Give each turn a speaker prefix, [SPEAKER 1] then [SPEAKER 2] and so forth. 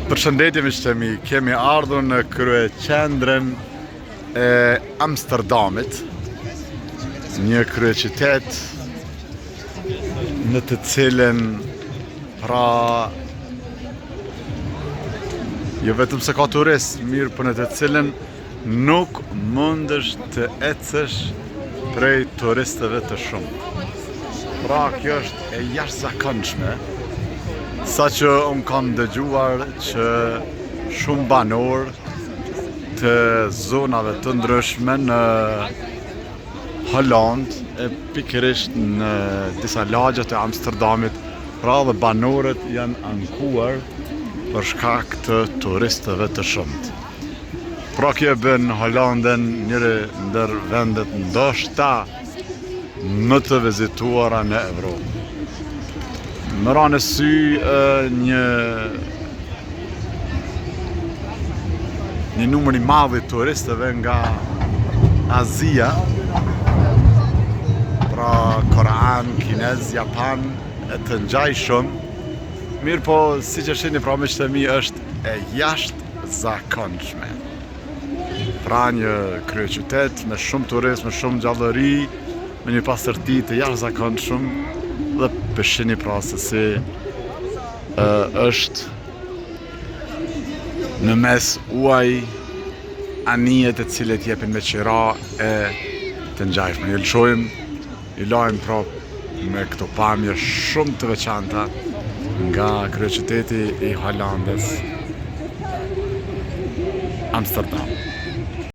[SPEAKER 1] Përshëndetje miqtemi, kemi ardhur në kryeqendrën e Amsterdamit, një kryeqytet në të cilën jo vetëm se ka turist, mirë për në të cilën nuk mundesh të ecësh prej turistëve të shumë. Pra kjo është e jashtëzakonshme, sa që unë kam dëgjuar që shumë banor të zonave të ndryshme në Holland, e pikërisht në disa lagjet e Amsterdamit, pra dhe banorët janë ankuar për shkak të turistëve të shumët. Pra kjo bën Hollandën njëri ndër vendet ndoshta më të vizituara në Evropë. Më ra në sy një numër i madh i turistëve nga Azia, pra Korean, Kinez, Japan, e të ngjajshëm. Mirë po, si që shihni pra miqtemi, është e jashtëzakonshme. Pra një kryeqytet me shumë turist, me shumë gjallëri, me një pasërti të jashtëzakonshëm, dhe peshini pra se si është në mes uaj anijet e cilet jepin me qira e të ngjajshme. Ju lëshojmë, i lajmë pra me këto pamje shumë të veçanta nga kryeqyteti i Hollandës, Amsterdam.